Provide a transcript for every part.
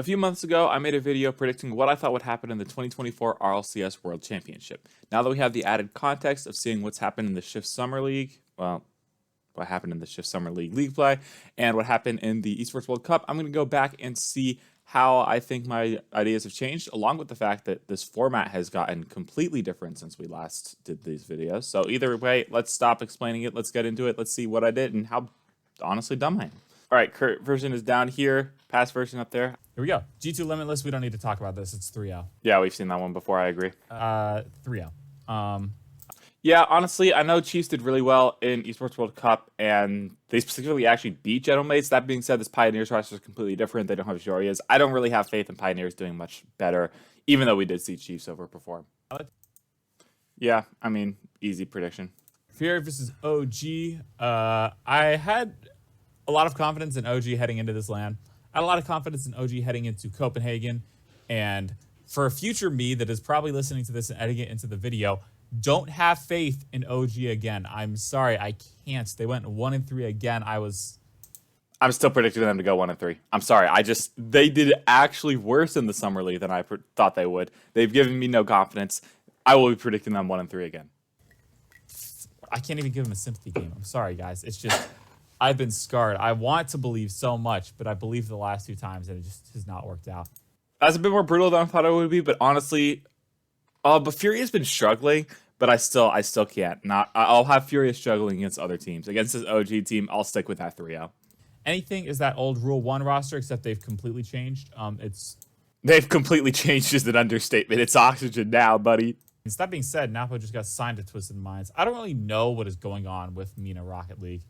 A few months ago, I made a video predicting what I thought would happen in the 2024 RLCS World Championship. Now that we have the added context of seeing what's happened in the Shift Summer League, well, what happened in the Shift Summer League play, and what happened in the Esports World Cup, I'm going to go back and see how I think my ideas have changed, along with the fact that this format has gotten completely different since we last did these videos. So either way, let's stop explaining it, let's get into it, let's see what I did and how honestly dumb I am. All right, current version is down here, past version up there. Here we go. G2 Limitless, we don't need to talk about this. It's 3-0. Yeah, we've seen that one before, I agree. 3-0. Yeah, honestly, I know Chiefs did really well in Esports World Cup, and they specifically actually beat Gentleman's. That being said, this Pioneers roster is completely different. They don't have Jorias. I don't really have faith in Pioneers doing much better, even though we did see Chiefs overperform. Yeah, I mean, easy prediction. Fury versus OG. I had a lot of confidence in OG heading into this LAN. I had a lot of confidence in OG heading into Copenhagen. And for a future me that is probably listening to this and editing it into the video, don't have faith in OG again. I'm sorry, I can't. They went 1-3 again. I'm still predicting them to go 1-3. I'm sorry. They did actually worse in the Summer League than I thought they would. They've given me no confidence. I will be predicting them 1-3 again. I can't even give them a sympathy game. I'm sorry, guys. It's just, I've been scarred. I want to believe so much, but I believe the last two times and it just has not worked out. That's a bit more brutal than I thought it would be, but honestly, but Fury has been struggling, but I still can't. I'll have Fury struggling against other teams. Against this OG team, I'll stick with that 3-0. Anything is that old Rule 1 roster, except they've completely changed. They've completely changed is an understatement. It's Oxygen now, buddy. And that being said, Napo just got signed to Twisted Minds. I don't really know what is going on with Mina Rocket League.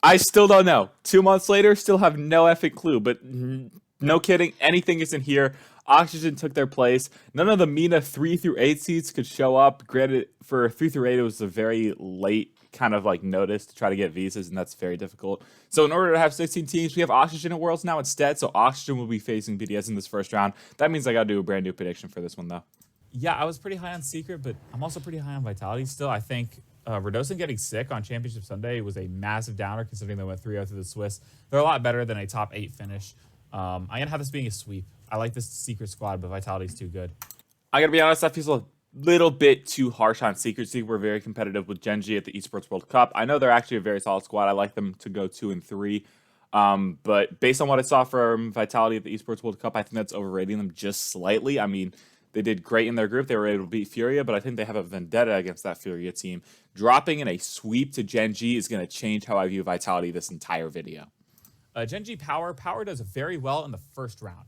I still don't know. 2 months later, still have no effing clue, but no kidding, anything isn't here. Oxygen took their place. None of the Mina 3-8 seeds could show up. Granted, for 3-8, it was a very late kind of like notice to try to get visas, and that's very difficult. So in order to have 16 teams, we have Oxygen at Worlds now instead, so Oxygen will be facing BDS in this first round. That means I got to do a brand new prediction for this one, though. Yeah, I was pretty high on Secret, but I'm also pretty high on Vitality still. I think Radosin getting sick on Championship Sunday was a massive downer, considering they went 3-0 through the Swiss. They're a lot better than a top 8 finish. I'm going to have this being a sweep. I like this Secret squad, but Vitality's too good. I got to be honest, that feels a little bit too harsh on Secret. Secret were very competitive with Genji at the Esports World Cup. I know they're actually a very solid squad. I like them to go 2-3. But based on what I saw from Vitality at the Esports World Cup, I think that's overrating them just slightly. I mean, they did great in their group. They were able to beat Furia, but I think they have a vendetta against that Furia team. Dropping in a sweep to Genji is going to change how I view Vitality this entire video. Genji Power does very well in the first round,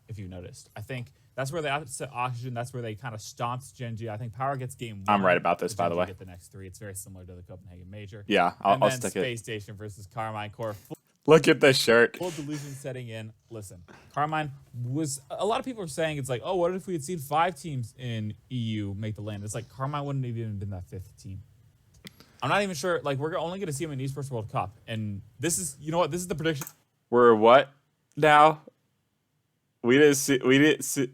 if you noticed. I think that's where they upset Oxygen. That's where they kind of stomped Genji. I think Power gets game 1. I'm right about this, by the way. Get the next 3. It's very similar to the Copenhagen Major. Yeah, I'll stick it. Space Station versus Carmine Core. Look at this shirt. Full delusion setting in. Listen, Carmine was, a lot of people were saying, it's like, oh, what if we had seen 5 teams in EU make the land? It's like Carmine wouldn't have even been that 5th team. I'm not even sure. Like, we're only going to see him in Esports World Cup. And this is, you know what? This is the prediction. We're what now? We didn't see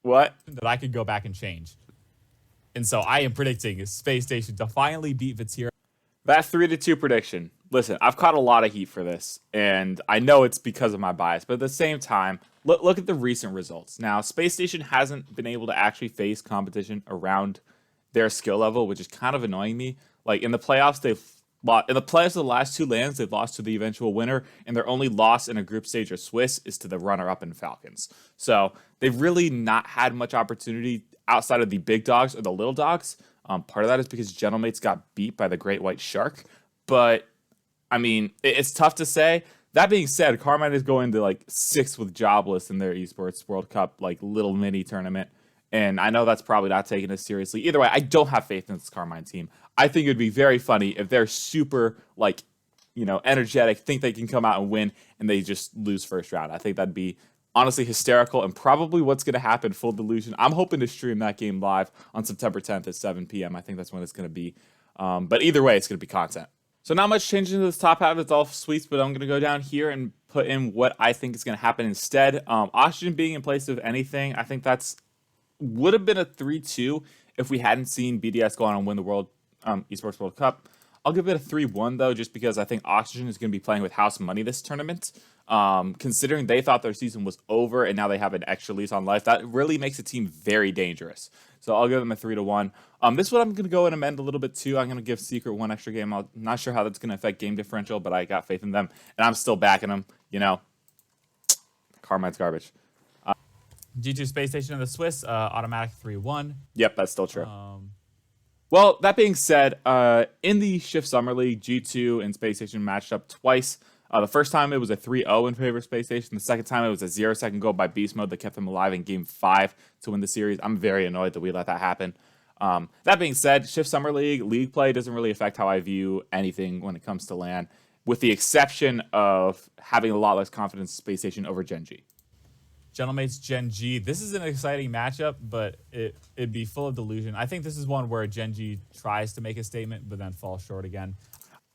what? That I could go back and change. And so I am predicting Space Station to finally beat Vatira. That 3-2 prediction. Listen, I've caught a lot of heat for this, and I know it's because of my bias, but at the same time, look at the recent results. Now, Space Station hasn't been able to actually face competition around their skill level, which is kind of annoying me. Like, in the playoffs, in the playoffs of the last 2 lands, they've lost to the eventual winner, and their only loss in a group stage of Swiss is to the runner-up in Falcons. So they've really not had much opportunity outside of the big dogs or the little dogs. Part of that is because Gentlemates got beat by the Great White Shark. But, I mean, it's tough to say. That being said, Carmine is going to, like, 6th with Jobless in their Esports World Cup, like, little mini tournament. And I know that's probably not taking it seriously. Either way, I don't have faith in this Carmine team. I think it would be very funny if they're super, like, you know, energetic, think they can come out and win, and they just lose first round. I think that'd be honestly hysterical and probably what's going to happen, full delusion. I'm hoping to stream that game live on September 10th at 7 p.m. I think that's when it's going to be. But either way, it's going to be content. So not much changing to this top half. It's all sweeps, but I'm going to go down here and put in what I think is going to happen instead. Oxygen being in place of anything, I think that's would have been a 3-2 if we hadn't seen BDS go on and win the Esports World Cup. I'll give it a 3-1 though, just because I think Oxygen is going to be playing with house money this tournament. Considering they thought their season was over and now they have an extra lease on life, that really makes the team very dangerous. So I'll give them a 3-1. This one I'm going to go and amend a little bit too. I'm going to give Secret one extra game. I'm not sure how that's going to affect game differential, but I got faith in them, and I'm still backing them. You know, Carmine's garbage. G2 Space Station and the Swiss, automatic 3-1. Yep, that's still true. Well, that being said, in the Shift Summer League, G2 and Space Station matched up twice. The first time it was a 3-0 in favor of Space Station. The second time it was a 0-second goal by Beast Mode that kept them alive in Game 5 to win the series. I'm very annoyed that we let that happen. That being said, Shift Summer League play doesn't really affect how I view anything when it comes to LAN, with the exception of having a lot less confidence in Space Station over Gen G. Gentlemates Gen G. This is an exciting matchup, but it'd be full of delusion. I think this is one where Gen G tries to make a statement, but then falls short again.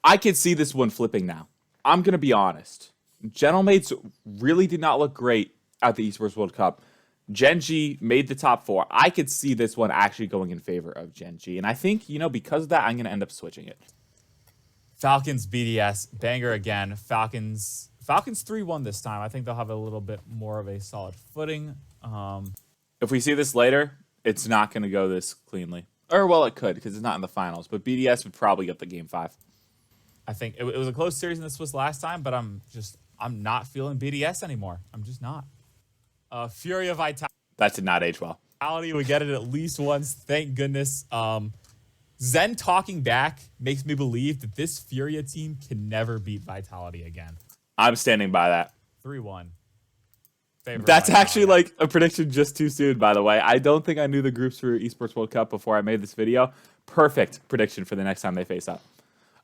I can see this one flipping now. I'm going to be honest. Gentlemates really did not look great at the Esports World Cup. Gen G made the top 4. I could see this one actually going in favor of Gen G. And I think, because of that, I'm going to end up switching it. Falcons BDS. Banger again. Falcons 3-1 this time. I think they'll have a little bit more of a solid footing. If we see this later, it's not going to go this cleanly. Or, well, it could because it's not in the finals. But BDS would probably get the Game 5. I think it was a close series in the Swiss last time, but I'm not feeling BDS anymore. I'm just not. Furia Vitality. That did not age well. We get it at least once. Thank goodness. Zen talking back makes me believe that this Furia team can never beat Vitality again. I'm standing by that. 3-1. That's actually like a prediction just too soon, by the way. I don't think I knew the groups for Esports World Cup before I made this video. Perfect prediction for the next time they face up.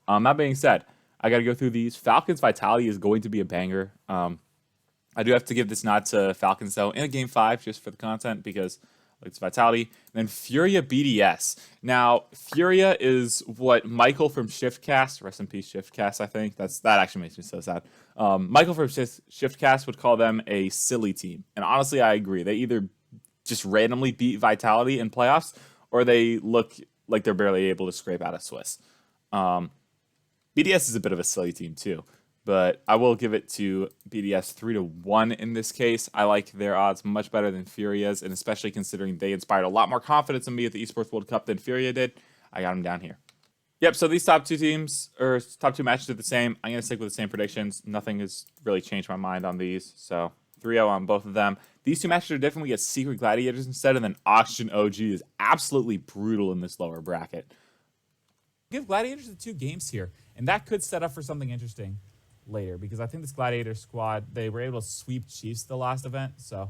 That being said, I got to go through these. Falcons Vitality is going to be a banger. I do have to give this nod to Falcons, though, in a Game 5 just for the content because it's Vitality. And then Furia BDS. Now, Furia is what Michael from Shiftcast, rest in peace Shiftcast, I think. That actually makes me so sad. Michael from Shiftcast would call them a silly team. And honestly, I agree. They either just randomly beat Vitality in playoffs or they look like they're barely able to scrape out of Swiss. BDS is a bit of a silly team too, but I will give it to BDS 3-1 in this case. I like their odds much better than Furia's, and especially considering they inspired a lot more confidence in me at the Esports World Cup than Furia did, I got them down here. Yep, so these top two matches are the same. I'm going to stick with the same predictions. Nothing has really changed my mind on these, so 3-0 on both of them. These two matches are different. We get Secret Gladiators instead, and then Oxygen OG is absolutely brutal in this lower bracket. Give Gladiators the 2 games here, and that could set up for something interesting later because I think this Gladiator squad, they were able to sweep Chiefs the last event, so.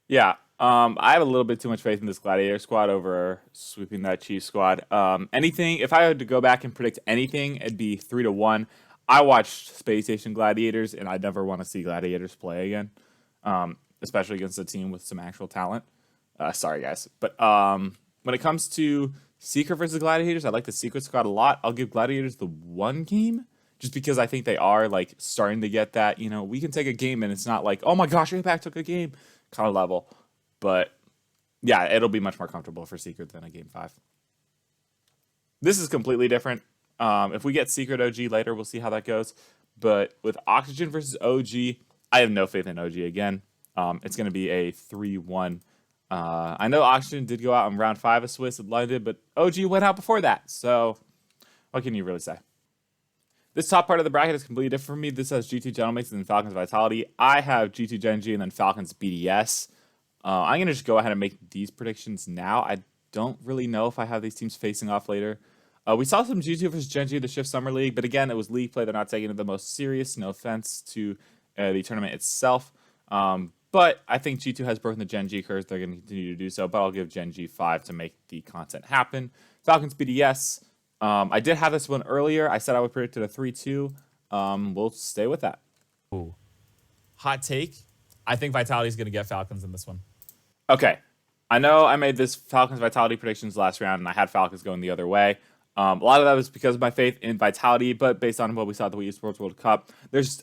Yeah, I have a little bit too much faith in this Gladiator squad over sweeping that Chiefs squad. If I had to go back and predict anything, it'd be 3-1. I watched Space Station Gladiators, and I never want to see Gladiators play again, especially against a team with some actual talent. Sorry, guys. But when it comes to Secret versus Gladiators, I like the Secret squad a lot. I'll give Gladiators the 1 game just because I think they are like starting to get that, we can take a game and it's not like, oh my gosh, Impact took a game kind of level. But yeah, it'll be much more comfortable for Secret than a Game 5. This is completely different. If we get Secret OG later, we'll see how that goes. But with Oxygen versus OG, I have no faith in OG again. It's going to be a 3-1. I know Oxygen did go out in round 5 of Swiss in London, but OG went out before that. So what can you really say? This top part of the bracket is completely different from me. This has G2 Gentlemates and then Falcons Vitality. I have G2 Gen G and then Falcons BDS. I'm going to just go ahead and make these predictions now. I don't really know if I have these teams facing off later. We saw some G2 versus Gen G in the Shift Summer League, but again, it was league play. They're not taking it the most serious. No offense to the tournament itself. But I think G2 has broken the Gen G curse. They're going to continue to do so, but I'll give Gen G 5 to make the content happen. Falcons BDS. I did have this one earlier. I said I would predict it a 3-2. We'll stay with that. Ooh. Hot take. I think Vitality's going to get Falcons in this one. Okay. I know I made this Falcons Vitality predictions last round, and I had Falcons going the other way. A lot of that was because of my faith in Vitality, but based on what we saw at the Wii Sports World Cup,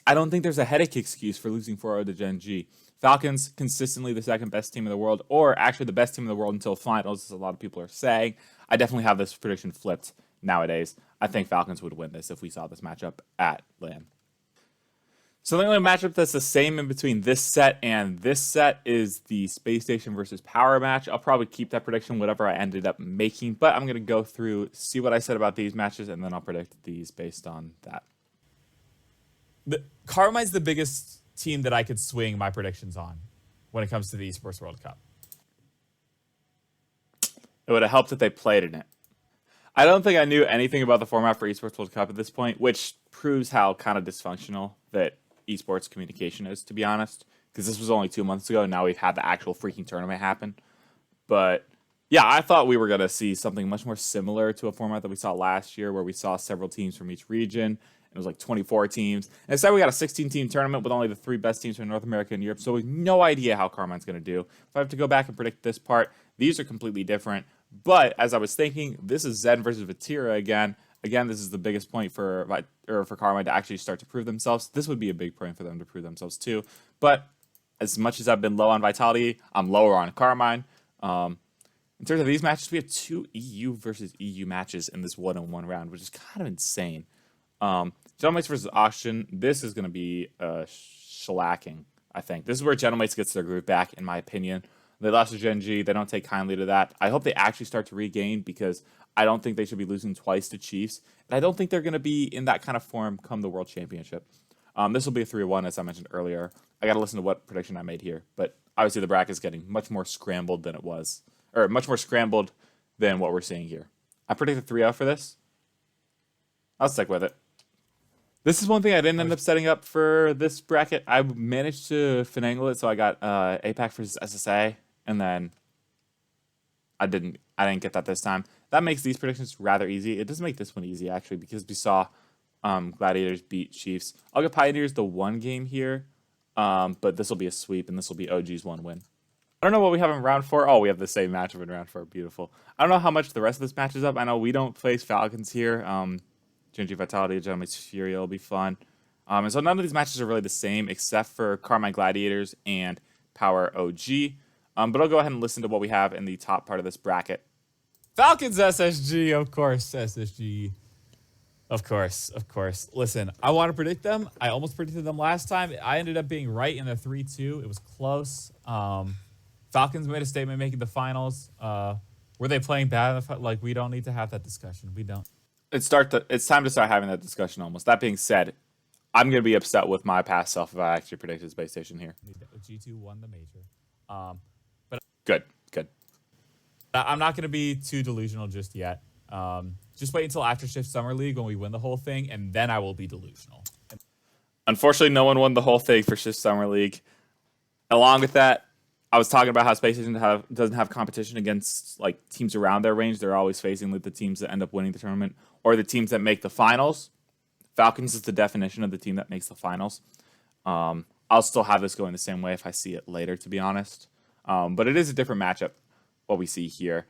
I don't think there's a headache excuse for losing 4-0 to Gen G. Falcons, consistently the second best team in the world, or actually the best team in the world until finals, as a lot of people are saying. I definitely have this prediction flipped, nowadays. I think Falcons would win this if we saw this matchup at LAN. So the only matchup that's the same in between this set and this set is the Space Station versus Power match. I'll probably keep that prediction, whatever I ended up making, but I'm going to go through, see what I said about these matches, and then I'll predict these based on that. Carmine's the biggest team that I could swing my predictions on when it comes to the Esports World Cup. It would have helped if they played in it. I don't think I knew anything about the format for Esports World Cup at this point, which proves how kind of dysfunctional that esports communication is, to be honest, because this was only 2 months ago and now we've had the actual freaking tournament happen. But yeah, I thought we were going to see something much more similar to a format that we saw last year where we saw several teams from each region. It was like 24 teams. And instead we got a 16-team tournament with only the 3 best teams from North America and Europe, so we have no idea how Carmine's going to do. If I have to go back and predict this part, these are completely different. But as I was thinking, this is Zen versus Vatira again. Again, this is the biggest point for Carmine to actually start to prove themselves. This would be a big point for them to prove themselves too. But as much as I've been low on Vitality, I'm lower on Carmine. In terms of these matches, we have 2 EU versus EU matches in this 1-on-1 round, which is kind of insane. Gentlemates versus Auction, this is going to be shellacking, I think. This is where Gentlemates gets their groove back, in my opinion. They lost to Gen G. They don't take kindly to that. I hope they actually start to regain because I don't think they should be losing twice to Chiefs. And I don't think they're going to be in that kind of form come the World Championship. This will be a 3-1, as I mentioned earlier. I got to listen to what prediction I made here. But obviously the bracket is getting much more scrambled than it was. Or much more scrambled than what we're seeing here. I predicted 3-0 for this. I'll stick with it. This is one thing I didn't end up setting up for this bracket. I managed to finagle it, so I got APAC versus SSA, and then I didn't get that this time. That makes these predictions rather easy. It doesn't make this one easy, actually, because we saw Gladiators beat Chiefs. I'll give Pioneers the 1 game here, but this will be a sweep, and this will be OG's 1 win. I don't know what we have in round 4. Oh, we have the same matchup in round 4. Beautiful. I don't know how much the rest of this matches up. I know we don't face Falcons here. Gen G Vitality, Gentleman's Fury will be fun. And so none of these matches are really the same except for Carmine Gladiators and Power OG. But I'll go ahead and listen to what we have in the top part of this bracket. Falcons SSG, of course, SSG. Of course. Listen, I want to predict them. I almost predicted them last time. I ended up being right in the 3-2. It was close. Falcons made a statement making the finals. Were they playing bad? Like, we don't need to have that discussion. We don't. It's time to start having that discussion almost. That being said, I'm going to be upset with my past self if I actually predicted Space Station here. G2 won the major. But Good. I'm not going to be too delusional just yet. Just wait until after Shift Summer League when we win the whole thing, and then I will be delusional. Unfortunately, no one won the whole thing for Shift Summer League. Along with that, I was talking about how Space Station doesn't have competition against like teams around their range. They're always facing like the teams that end up winning the tournament or the teams that make the finals. Falcons is the definition of the team that makes the finals. I'll still have this going the same way if I see it later, to be honest. But it is a different matchup, what we see here.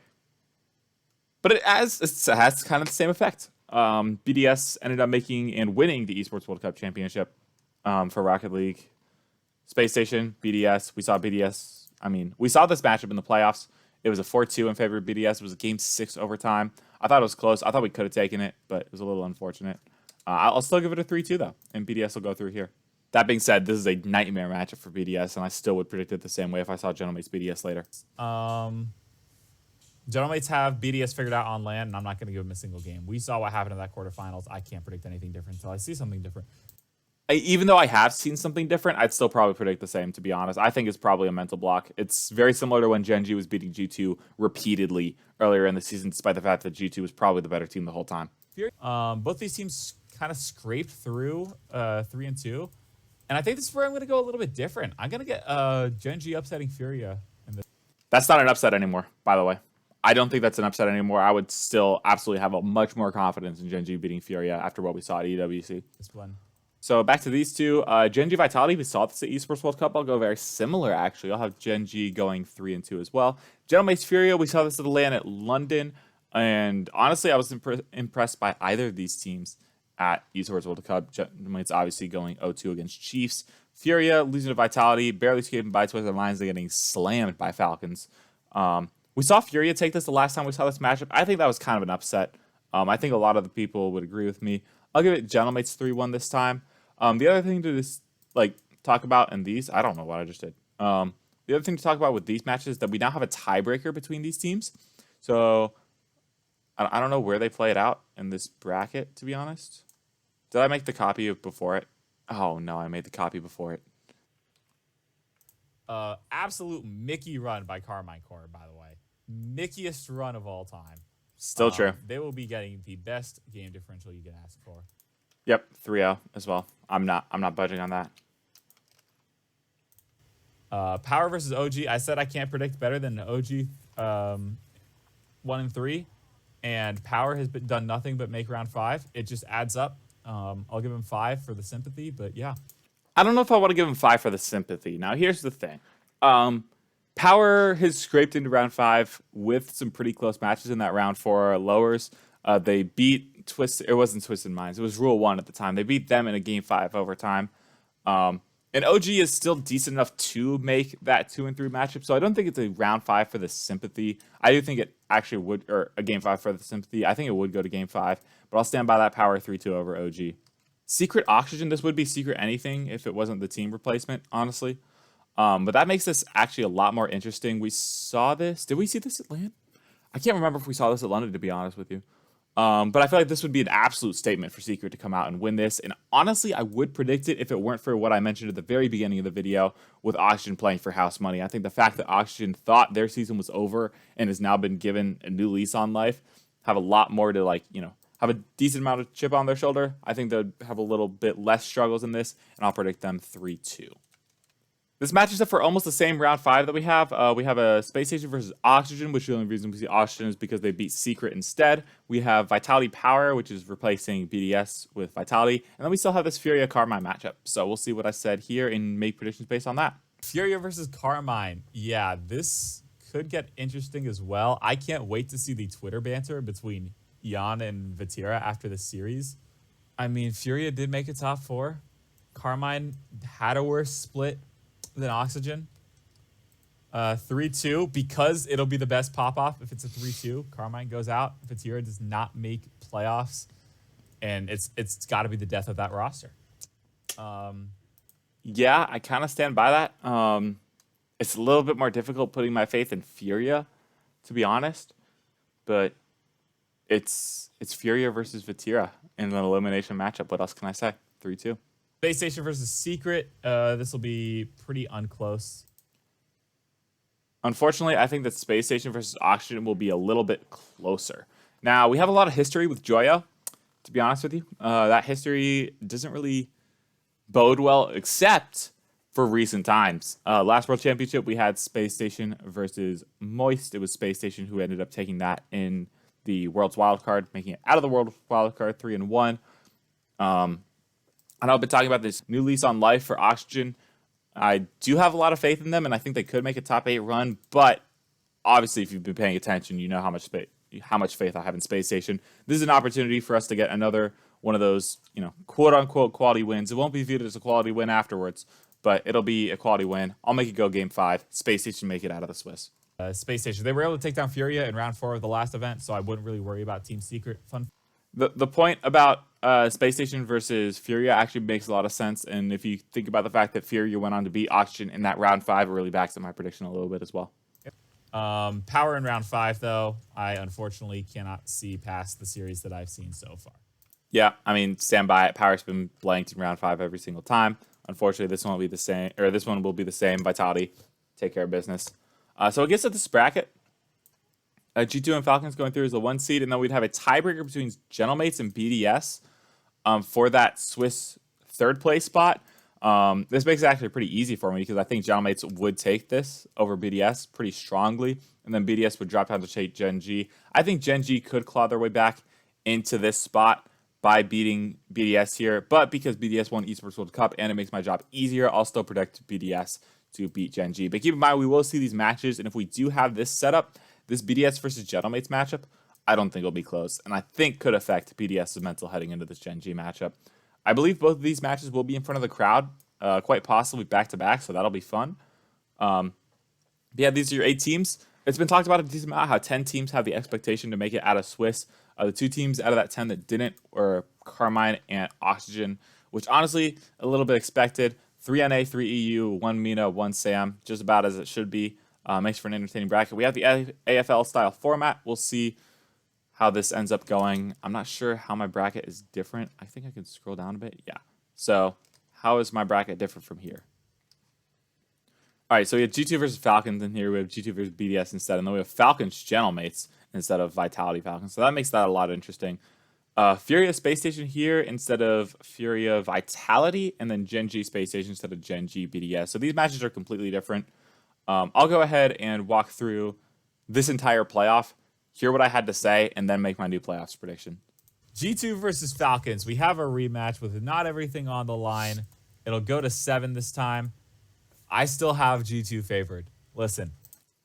But it has kind of the same effect. BDS ended up making and winning the Esports World Cup Championship for Rocket League. Space Station, BDS. We saw BDS. We saw this matchup in the playoffs. It was a 4-2 in favor of BDS. It was a game 6 overtime. I thought it was close. I thought we could have taken it, but it was a little unfortunate. I'll still give it a 3-2, though, and BDS will go through here. That being said, this is a nightmare matchup for BDS, and I still would predict it the same way if I saw Gentlemates BDS later. Gentlemates have BDS figured out on land, and I'm not going to give them a single game. We saw what happened in that quarterfinals. I can't predict anything different until I see something different. Even though I have seen something different, I'd still probably predict the same, to be honest. I think it's probably a mental block. It's very similar to when Gen G was beating G2 repeatedly earlier in the season, despite the fact that G2 was probably the better team the whole time. Both these teams kind of scraped through 3-2. And I think this is where I'm going to go a little bit different. I'm going to get Gen G upsetting Furia. That's not an upset anymore, by the way. I don't think that's an upset anymore. I would still absolutely have a much more confidence in Gen G beating Furia after what we saw at EWC. This one. So back to these two. Gen G Vitality, we saw this at Esports World Cup. I'll go very similar, actually. I'll have Gen G going 3-2 as well. Gentleman's Furia, we saw this at the LAN at London. And honestly, I was impressed by either of these teams at Esports World Cup. Gentleman's obviously going 0-2 against Chiefs. Furia losing to Vitality, barely escaping by Twisted Lines. They're getting slammed by Falcons. We saw Furia take this the last time we saw this matchup. I think that was kind of an upset. I think a lot of the people would agree with me. I'll give it Gentlemates 3-1 this time. The other thing to just like talk about in these, I don't know what I just did. The other thing to talk about with these matches is that we now have a tiebreaker between these teams. So I don't know where they play it out in this bracket, to be honest. Did I make the copy of before it? Oh no, I made the copy before it. Absolute Mickey run by Carmine Core, by the way. Mickiest run of all time. Still true. They will be getting the best game differential you can ask for. Yep, 3-0 as well. I'm not budging on that. Power versus OG. I said I can't predict better than OG 1 and 3, and Power has done nothing but make round 5. It just adds up. I'll give him 5 for the sympathy, but yeah. I don't know if I want to give him 5 for the sympathy. Now, here's the thing. Power has scraped into round 5 with some pretty close matches in that round 4 lowers. They beat Twisted. It wasn't Twisted Minds. It was Rule 1 at the time. They beat them in a game 5 overtime. And OG is still decent enough to make that 2 and 3 matchup. So I don't think it's a round 5 for the sympathy. I do think it actually would, or a game 5 for the sympathy. I think it would go to game 5, but I'll stand by that Power 3-2 over OG. Secret Oxygen, this would be Secret Anything if it wasn't the team replacement, honestly. But that makes this actually a lot more interesting. We saw this. Did we see this at LAN? I can't remember if we saw this at London, to be honest with you. But I feel like this would be an absolute statement for Secret to come out and win this. And honestly, I would predict it if it weren't for what I mentioned at the very beginning of the video with Oxygen playing for house money. I think the fact that Oxygen thought their season was over and has now been given a new lease on life have a lot more to, like, you know, have a decent amount of chip on their shoulder. I think they'll have a little bit less struggles in this, and I'll predict them 3-2. This matches up for almost the same round 5 that we have. We have a Space Station versus Oxygen, which the only reason we see Oxygen is because they beat Secret instead. We have Vitality Power, which is replacing BDS with Vitality. And then we still have this Furia Carmine matchup. So we'll see what I said here and make predictions based on that. Furia versus Carmine. Yeah, this could get interesting as well. I can't wait to see the Twitter banter between Jan and Vatira after the series. I mean, Furia did make a top 4. Carmine had a worse split than Oxygen. 3-2, because it'll be the best pop-off if it's a 3-2. Carmine goes out. Vatira does not make playoffs, and it's got to be the death of that roster. Yeah, I kind of stand by that. It's a little bit more difficult putting my faith in Furia, to be honest, but it's Furia versus Vatira in an elimination matchup. What else can I say? 3-2. Space Station versus Secret. This will be pretty unclose. Unfortunately, I think that Space Station versus Oxygen will be a little bit closer. Now, we have a lot of history with Joyo, to be honest with you. That history doesn't really bode well, except for recent times. Last World Championship, we had Space Station versus Moist. It was Space Station who ended up taking that in the World's Wildcard, making it out of the World Wildcard 3-1. I know I've been talking about this new lease on life for Oxygen. I do have a lot of faith in them, and I think they could make a top 8 run. But obviously, if you've been paying attention, you know how much faith I have in Space Station. This is an opportunity for us to get another one of those, you know, quote unquote quality wins. It won't be viewed as a quality win afterwards, but it'll be a quality win. I'll make it go game 5. Space Station make it out of the Swiss. Space Station. They were able to take down Furia in round 4 of the last event, so I wouldn't really worry about Team Secret. Fun. The point about Space Station versus Furia actually makes a lot of sense, and if you think about the fact that Furia went on to beat Oxygen in that round 5, it really backs up my prediction a little bit as well. Power in round 5, though, I unfortunately cannot see past the series that I've seen so far. Yeah, I mean, stand by it. Power's been blanked in round 5 every single time. Unfortunately, this one will be the same, or this one will be the same. Vitality, take care of business. So it gets at this bracket. G2 and Falcons going through as the 1 seed, and then we'd have a tiebreaker between Gentlemates and BDS for that Swiss 3rd place spot. This makes it actually pretty easy for me because I think Gentlemates would take this over BDS pretty strongly, and then BDS would drop down to take Gen G. I think Gen G could claw their way back into this spot by beating BDS here, but because BDS won Esports World Cup and it makes my job easier, I'll still predict BDS to beat Gen G. But keep in mind, we will see these matches, and if we do have this setup, this BDS versus Gentlemates matchup, I don't think it'll be close, and I think could affect BDS's mental heading into this Gen G matchup. I believe both of these matches will be in front of the crowd, quite possibly back-to-back, so that'll be fun. Yeah, these are your 8 teams. it's been talked about a decent amount how 10 teams have the expectation to make it out of Swiss. The two teams out of that 10 that didn't were Carmine and Oxygen, which honestly, a little bit expected. 3 NA, 3 EU, 1 Mina, 1 SAM, just about as it should be. Makes for an entertaining bracket. We have the AFL style format. We'll see how this ends up going. I'm not sure how my bracket is different. I think I can scroll down a bit. Yeah. So how is my bracket different from here? All right, so we have G2 versus Falcons in here. We have G2 versus BDS instead, and then we have Falcons Gentlemates instead of Vitality Falcons. So that makes that a lot interesting. Furia Space Station here instead of Furia Vitality, and then Gen G Space Station instead of Gen G BDS. So these matches are completely different. I'll go ahead and walk through this entire playoff, hear what I had to say, and then make my new playoffs prediction. G2 versus Falcons. We have a rematch with not everything on the line. It'll go to 7 this time. I still have G2 favored. Listen.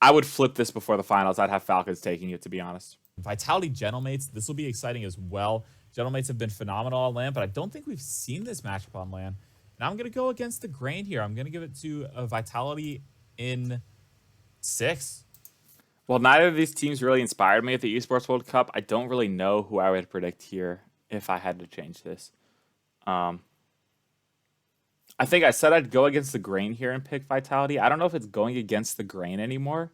I would flip this before the finals. I'd have Falcons taking it, to be honest. Vitality Gentlemates, this will be exciting as well. Gentlemates have been phenomenal on LAN, but I don't think we've seen this matchup on LAN. And I'm going to go against the grain here. I'm going to give it to Vitality in 6. Well, neither of these teams really inspired me at the Esports World Cup. I don't really know who I would predict here if I had to change this. I think I said I'd go against the grain here and pick Vitality. I don't know if it's going against the grain anymore.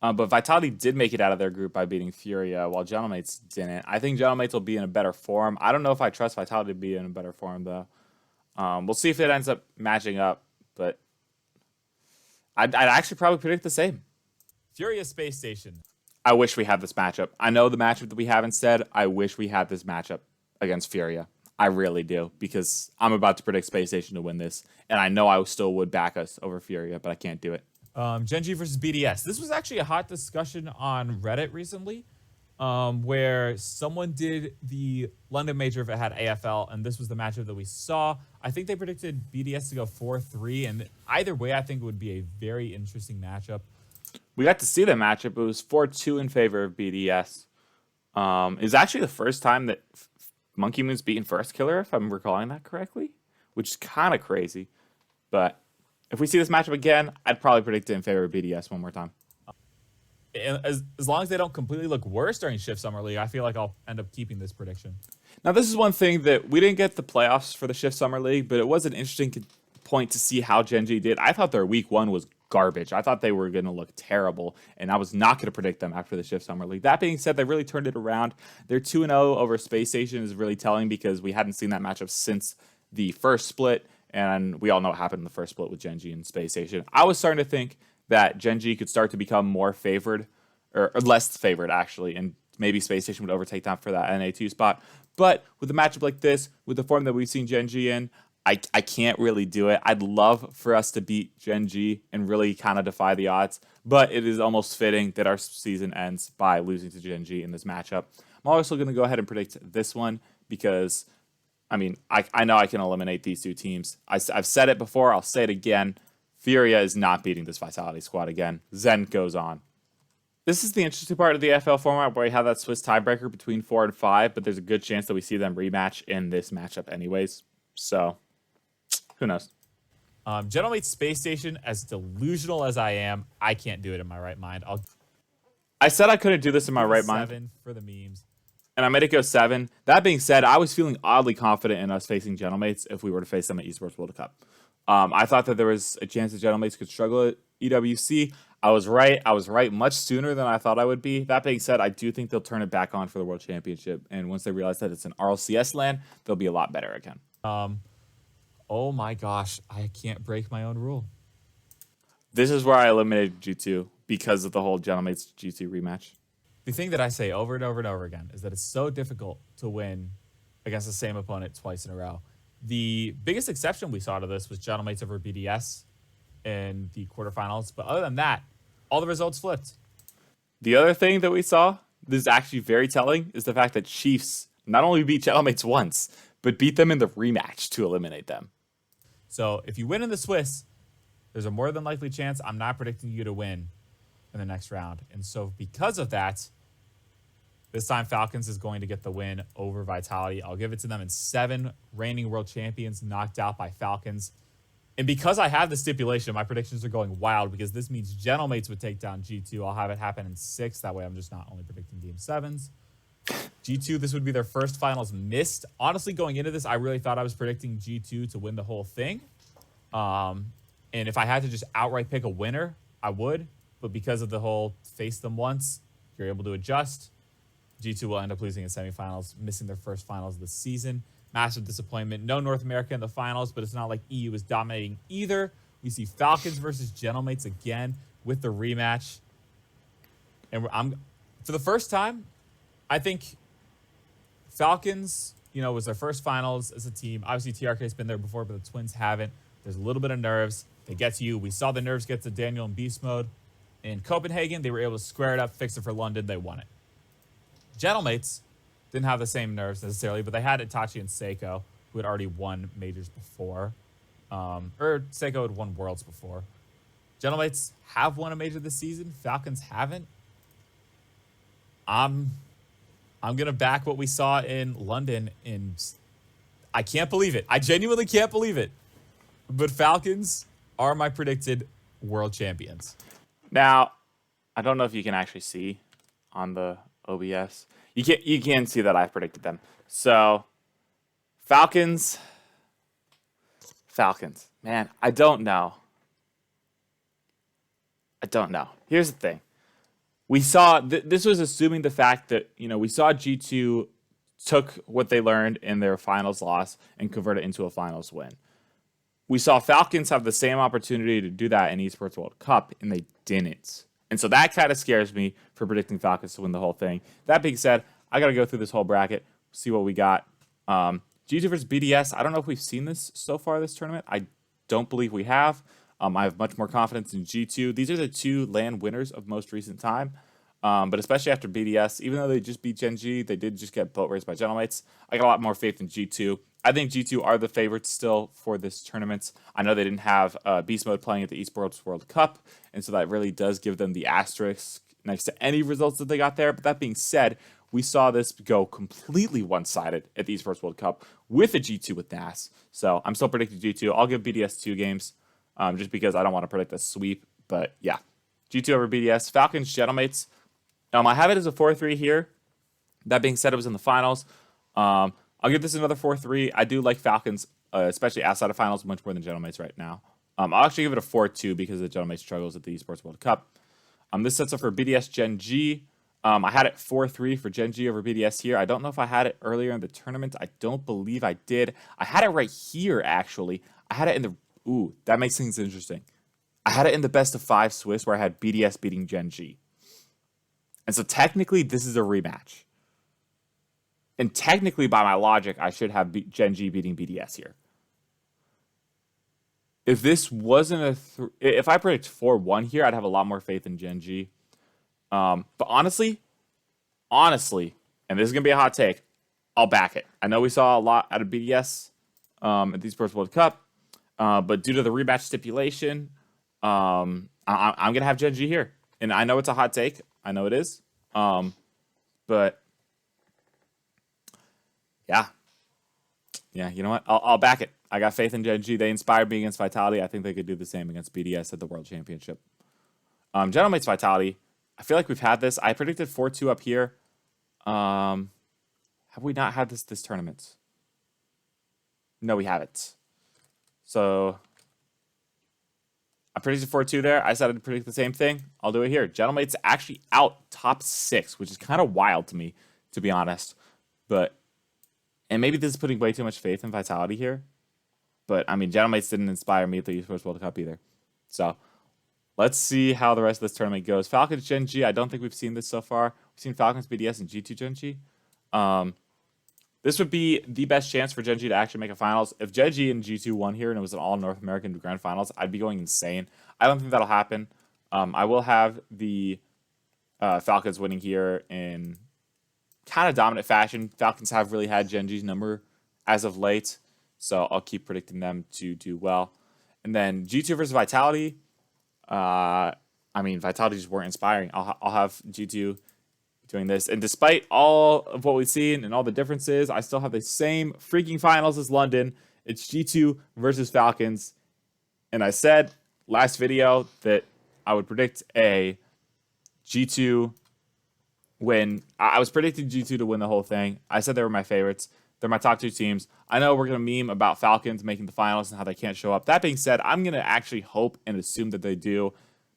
But Vitality did make it out of their group by beating Furia, while Gentlemates didn't. I think Gentlemates will be in a better form. I don't know if I trust Vitality to be in a better form, though. We'll see if it ends up matching up. But I'd actually probably predict the same. Furia Space Station. I wish we had this matchup. I know the matchup that we have instead. I wish we had this matchup against Furia. I really do, because I'm about to predict Space Station to win this, and I know I still would back us over Furia, but I can't do it. Gen G versus BDS. This was actually a hot discussion on Reddit recently, where someone did the London Major if it had AFL, and this was the matchup that we saw. I think they predicted BDS to go 4-3, and either way, I think it would be a very interesting matchup. We got to see the matchup. It was 4-2 in favor of BDS. It's actually the first time that Monkey Moon's beaten First Killer, if I'm recalling that correctly, which is kind of crazy. But if we see this matchup again, I'd probably predict it in favor of BDS one more time. As long as they don't completely look worse during Shift Summer League, I feel like I'll end up keeping this prediction. Now, this is one thing that we didn't get the playoffs for the Shift Summer League, but it was an interesting point to see how Gen G did. I thought their week 1 was garbage. I thought they were going to look terrible, and I was not going to predict them after the Shift Summer League. That being said, they really turned it around. Their 2-0 over Space Station is really telling, because we hadn't seen that matchup since the first split, and we all know what happened in the first split with Gen G and Space Station. I was starting to think that Gen G could start to become more favored, or less favored, actually, and maybe Space Station would overtake them for that NA2 spot. But with a matchup like this, with the form that we've seen Gen G in, I can't really do it. I'd love for us to beat Gen G and really kind of defy the odds, but it is almost fitting that our season ends by losing to Gen G in this matchup. I'm also going to go ahead and predict this one because, I mean, I know I can eliminate these two teams. I've said it before. I'll say it again. Furia is not beating this Vitality squad again. Zen goes on. This is the interesting part of the FL format, where we have that Swiss tiebreaker between 4 and 5, but there's a good chance that we see them rematch in this matchup anyways. So who knows? Gentlemate Space Station, as delusional as I am, I can't do it in my right mind. I said I couldn't do this in my right mind. 7 for the memes. And I made it go 7. That being said, I was feeling oddly confident in us facing Gentlemates if we were to face them at Esports World Cup. I thought that there was a chance that Gentlemates could struggle at EWC. I was right. I was right much sooner than I thought I would be. That being said, I do think they'll turn it back on for the World Championship. And once they realize that it's an RLCS LAN, they'll be a lot better again. Oh my gosh, I can't break my own rule. This is where I eliminated G2 because of the whole Gentlemates G2 rematch. The thing that I say over and over and over again is that it's so difficult to win against the same opponent twice in a row. The biggest exception we saw to this was Gentlemates over BDS in the quarterfinals. But other than that, all the results flipped. The other thing that we saw, this is actually very telling, is the fact that Chiefs not only beat Gentlemates once, but beat them in the rematch to eliminate them. So if you win in the Swiss, there's a more than likely chance I'm not predicting you to win in the next round. And so because of that, this time Falcons is going to get the win over Vitality. I'll give it to them in 7. Reigning world champions knocked out by Falcons. And because I have the stipulation, my predictions are going wild because this means Gentlemates would take down G2. I'll have it happen in 6. That way I'm just not only predicting game 7s. G2, this would be their first finals missed. Honestly, going into this, I really thought I was predicting G2 to win the whole thing. And if I had to just outright pick a winner, I would. But because of the whole face them once, you're able to adjust. G2 will end up losing in semifinals, missing their first finals of the season. Massive disappointment. No North America in the finals, but it's not like EU is dominating either. We see Falcons versus Gentlemates again with the rematch. And for the first time, I think Falcons, was their first finals as a team. Obviously, TRK's been there before, but the Twins haven't. There's a little bit of nerves. They get to you. We saw the nerves get to Daniel in beast mode. In Copenhagen, they were able to square it up, fix it for London. They won it. Gentlemates didn't have the same nerves necessarily, but they had Itachi and Seiko, who had already won majors before. Or Seiko had won worlds before. Gentlemates have won a major this season. Falcons haven't. I'm going to back what we saw in London, and I can't believe it. I genuinely can't believe it. But Falcons are my predicted world champions. Now, I don't know if you can actually see on the OBS. You can see that I've predicted them. So, Falcons. Man, I don't know. Here's the thing. We saw, this was assuming the fact that, we saw G2 took what they learned in their finals loss and convert it into a finals win. We saw Falcons have the same opportunity to do that in Esports World Cup, and they didn't. And so that kind of scares me for predicting Falcons to win the whole thing. That being said, I got to go through this whole bracket, see what we got. G2 versus BDS, I don't know if we've seen this so far this tournament. I don't believe we have. I have much more confidence in G2. These are the 2 LAN winners of most recent time. But especially after BDS, even though they just beat Gen G, they did just get boat raced by Gentlemates. I got a lot more faith in G2. I think G2 are the favorites still for this tournament. I know they didn't have Beast Mode playing at the Esports World Cup, and so that really does give them the asterisk next to any results that they got there. But that being said, we saw this go completely one-sided at the Esports World Cup with a G2 with NAS. So I'm still predicting G2. I'll give BDS 2 games just because I don't want to predict a sweep. But yeah, G2 over BDS. Falcons, Gentlemates. I have it as a 4-3 here. That being said, it was in the finals. I'll give this another 4-3. I do like Falcons, especially outside of finals, much more than Gentlemates right now. I'll actually give it a 4-2 because the Gentlemates struggles at the Esports World Cup. This sets up for BDS Gen G. I had it 4-3 for Gen G over BDS here. I don't know if I had it earlier in the tournament. I don't believe I did. I had it right here, actually. I had it in the... Ooh, that makes things interesting. I had it in the best of 5 Swiss where I had BDS beating Gen G. And so technically, this is a rematch. And technically, by my logic, I should have Gen G beating BDS here. If this wasn't if I predict 4-1 here, I'd have a lot more faith in Gen G. But honestly, and this is going to be a hot take, I'll back it. I know we saw a lot out of BDS at the Esports World Cup, but due to the rematch stipulation, I'm going to have Gen G here. And I know it's a hot take. I know it is. But yeah, you know what? I'll back it. I got faith in Gen G. They inspired me against Vitality. I think they could do the same against BDS at the World Championship. Gentlemates Vitality. I feel like we've had this. I predicted 4-2 up here. Have we not had this tournament? No, we haven't. So I predicted 4-2 there. I decided to predict the same thing. I'll do it here. Gentlemates actually out top 6, which is kind of wild to me, to be honest. And maybe this is putting way too much faith in Vitality here. But, I mean, Gentlemates didn't inspire me at the Esports World Cup either. So, let's see how the rest of this tournament goes. Falcons Gen G, I don't think we've seen this so far. We've seen Falcons BDS and G2 Gen G. This would be the best chance for Gen G to actually make a finals. If Gen G and G2 won here and it was an all North American Grand Finals, I'd be going insane. I don't think that'll happen. I will have the Falcons winning here in kind of dominant fashion. Falcons have really had Gen G's number as of late, so I'll keep predicting them to do well. And then G2 versus Vitality. Vitality just weren't inspiring. I'll have G2 doing this. And despite all of what we've seen and all the differences, I still have the same freaking finals as London. It's G2 versus Falcons. And I said last video that I would predict a G2 win. I was predicting G2 to win the whole thing. I said they were my favorites. They're my top 2 teams. I know we're going to meme about Falcons making the finals and how they can't show up. That being said, I'm going to actually hope and assume that they do,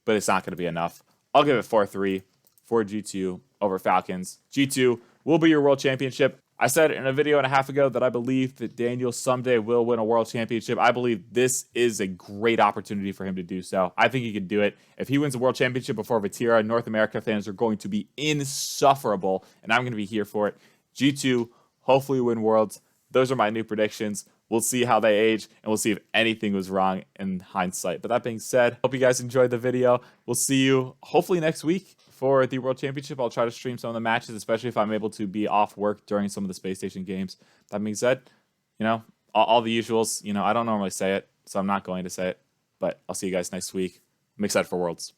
but it's not going to be enough. I'll give it 4-3 for G2 over Falcons. G2 will be your world championship. I said in a video and a half ago that I believe that Daniel someday will win a world championship. I believe this is a great opportunity for him to do so. I think he could do it. If he wins a world championship before Vatira, North America fans are going to be insufferable, and I'm going to be here for it. G2, hopefully win worlds. Those are my new predictions. We'll see how they age, and we'll see if anything was wrong in hindsight. But that being said, hope you guys enjoyed the video. We'll see you hopefully next week for the World Championship. I'll try to stream some of the matches, especially if I'm able to be off work during some of the Space Station games. That being said, all the usuals. I don't normally say it, so I'm not going to say it. But I'll see you guys next week. I'm excited for Worlds.